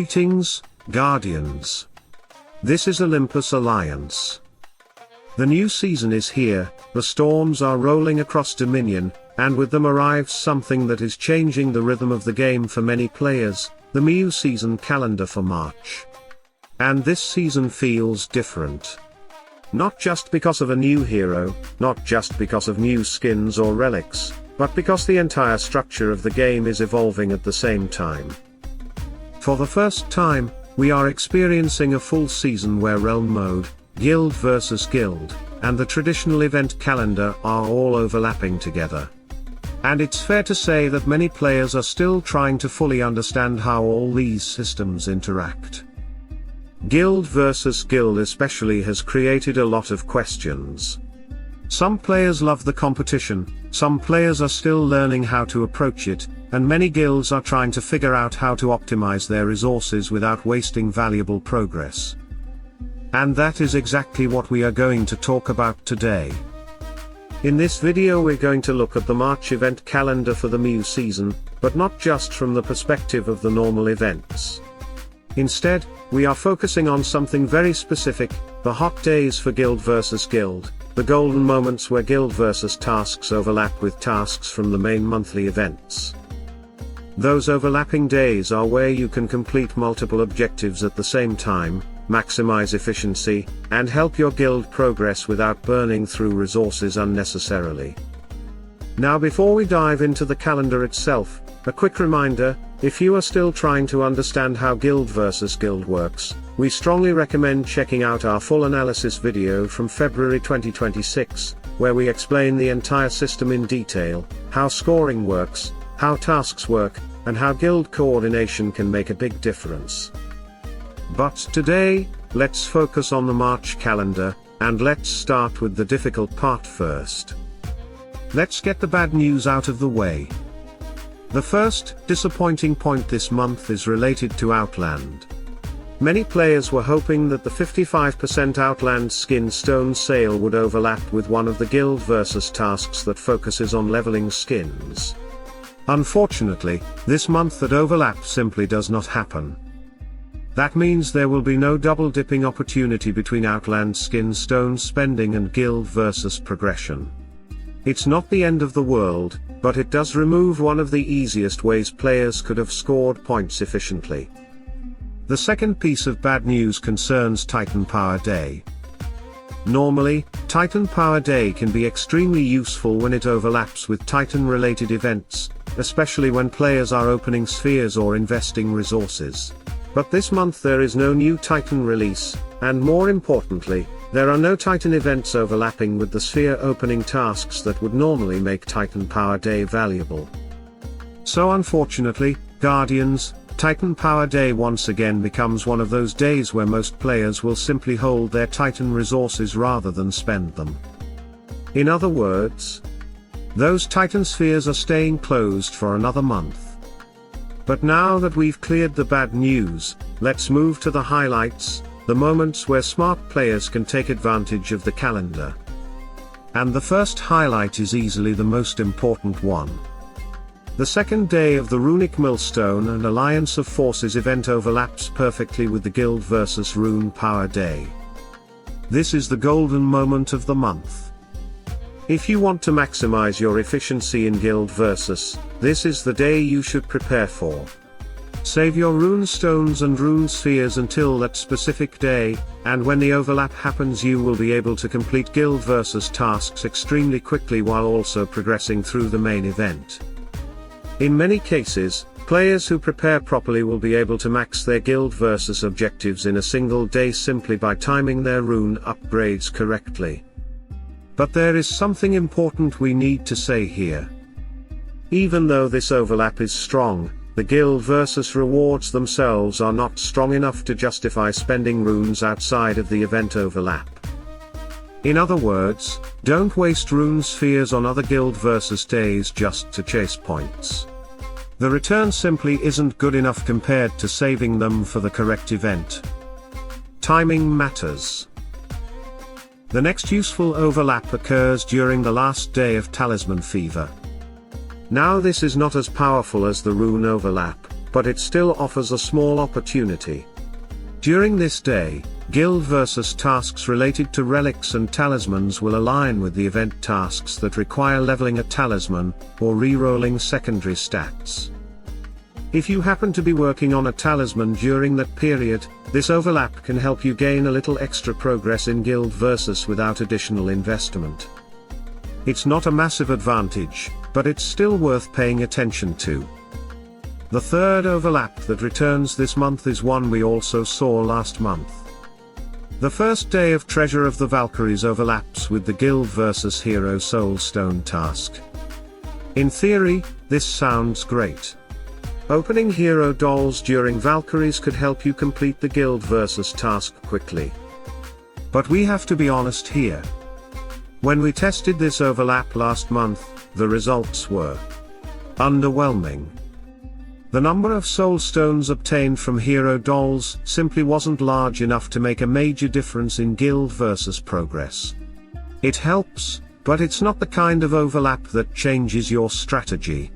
Greetings, Guardians. This is Olympus Alliance. The new season is here, the storms are rolling across Dominion, and with them arrives something that is changing the rhythm of the game for many players, the new season calendar for March. And this season feels different. Not just because of a new hero, not just because of new skins or relics, but because the entire structure of the game is evolving at the same time. For the first time, we are experiencing a full season where Realm Mode, Guild vs Guild, and the traditional event calendar are all overlapping together. And it's fair to say that many players are still trying to fully understand how all these systems interact. Guild vs Guild especially has created a lot of questions. Some players love the competition, some players are still learning how to approach it, and many guilds are trying to figure out how to optimize their resources without wasting valuable progress. And that is exactly what we are going to talk about today. In this video we're going to look at the March event calendar for the new season, but not just from the perspective of the normal events. Instead, we are focusing on something very specific, the hot days for Guild vs Guild, the golden moments where Guild vs tasks overlap with tasks from the main monthly events. Those overlapping days are where you can complete multiple objectives at the same time, maximize efficiency, and help your guild progress without burning through resources unnecessarily. Now before we dive into the calendar itself, a quick reminder, if you are still trying to understand how Guild vs Guild works, we strongly recommend checking out our full analysis video from February 2026, where we explain the entire system in detail, how scoring works, how tasks work, and how guild coordination can make a big difference. But today, let's focus on the March calendar, and let's start with the difficult part first. Let's get the bad news out of the way. The first, disappointing point this month is related to Outland. Many players were hoping that the 55% Outland skin stone sale would overlap with one of the Guild vs tasks that focuses on leveling skins. Unfortunately, this month that overlap simply does not happen. That means there will be no double-dipping opportunity between Outland skin stone spending and Guild vs progression. It's not the end of the world, but it does remove one of the easiest ways players could have scored points efficiently. The second piece of bad news concerns Titan Power Day. Normally, Titan Power Day can be extremely useful when it overlaps with Titan-related events, especially when players are opening spheres or investing resources. But this month there is no new Titan release, and more importantly, there are no Titan events overlapping with the sphere opening tasks that would normally make Titan Power Day valuable. So unfortunately, Guardians, Titan Power Day once again becomes one of those days where most players will simply hold their Titan resources rather than spend them. In other words, those Titan spheres are staying closed for another month. But now that we've cleared the bad news, let's move to the highlights, the moments where smart players can take advantage of the calendar. And the first highlight is easily the most important one. The second day of the Runic Millstone and Alliance of Forces event overlaps perfectly with the Guild vs Rune Power Day. This is the golden moment of the month. If you want to maximize your efficiency in Guild vs, this is the day you should prepare for. Save your rune stones and rune spheres until that specific day, and when the overlap happens you will be able to complete Guild vs tasks extremely quickly while also progressing through the main event. In many cases, players who prepare properly will be able to max their Guild vs objectives in a single day simply by timing their rune upgrades correctly. But there is something important we need to say here. Even though this overlap is strong, the Guild vs rewards themselves are not strong enough to justify spending runes outside of the event overlap. In other words, don't waste rune spheres on other Guild vs days just to chase points. The return simply isn't good enough compared to saving them for the correct event. Timing matters. The next useful overlap occurs during the last day of Talisman Fever. Now this is not as powerful as the rune overlap, but it still offers a small opportunity. During this day, guild versus tasks related to relics and talismans will align with the event tasks that require leveling a talisman, or re-rolling secondary stats. If you happen to be working on a talisman during that period, this overlap can help you gain a little extra progress in guild versus without additional investment. It's not a massive advantage, but it's still worth paying attention to. The third overlap that returns this month is one we also saw last month. The first day of Treasure of the Valkyries overlaps with the Guild vs Hero Soulstone task. In theory, this sounds great. Opening hero dolls during Valkyries could help you complete the Guild vs task quickly. But we have to be honest here. When we tested this overlap last month, the results were underwhelming. The number of soulstones obtained from hero dolls simply wasn't large enough to make a major difference in guild versus progress. It helps, but it's not the kind of overlap that changes your strategy.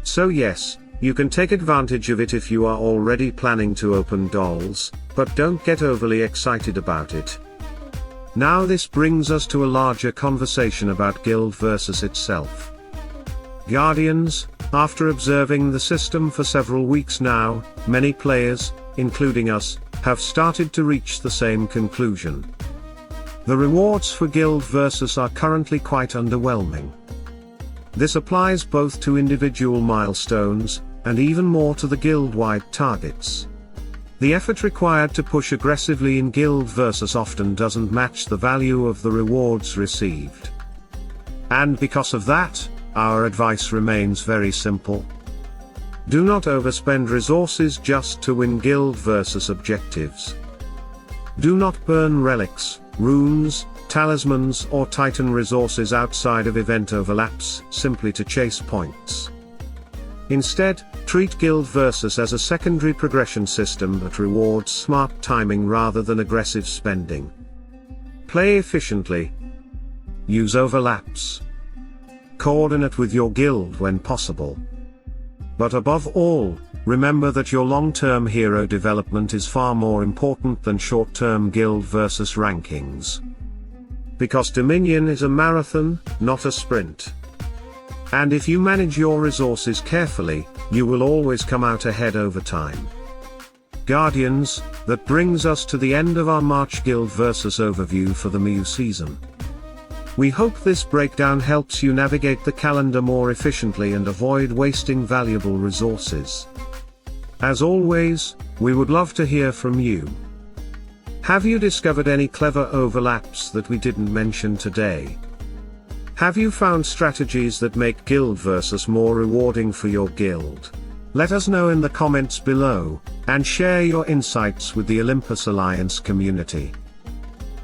So yes, you can take advantage of it if you are already planning to open dolls, but don't get overly excited about it. Now this brings us to a larger conversation about guild versus itself. Guardians, after observing the system for several weeks now, many players, including us, have started to reach the same conclusion. The rewards for guild versus are currently quite underwhelming. This applies both to individual milestones, and even more to the guild-wide targets. The effort required to push aggressively in guild versus often doesn't match the value of the rewards received. And because of that, our advice remains very simple. Do not overspend resources just to win guild versus objectives. Do not burn relics, runes, talismans or titan resources outside of event overlaps simply to chase points. Instead, treat guild versus as a secondary progression system that rewards smart timing rather than aggressive spending. Play efficiently. Use overlaps. Coordinate with your guild when possible. But above all, remember that your long-term hero development is far more important than short-term guild versus rankings. Because Dominion is a marathon, not a sprint. And if you manage your resources carefully, you will always come out ahead over time. Guardians, that brings us to the end of our March Guild versus overview for the new season. We hope this breakdown helps you navigate the calendar more efficiently and avoid wasting valuable resources. As always, we would love to hear from you. Have you discovered any clever overlaps that we didn't mention today? Have you found strategies that make guild versus more rewarding for your guild? Let us know in the comments below, and share your insights with the Olympus Alliance community.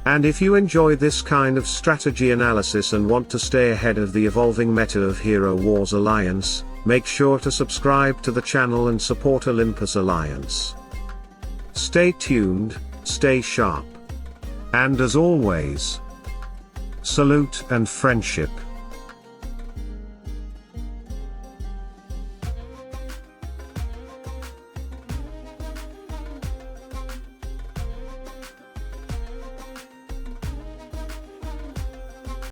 And if you enjoy this kind of strategy analysis and want to stay ahead of the evolving meta of Hero Wars Alliance, make sure to subscribe to the channel and support Olympus Alliance. Stay tuned, stay sharp. And as always, salute and friendship.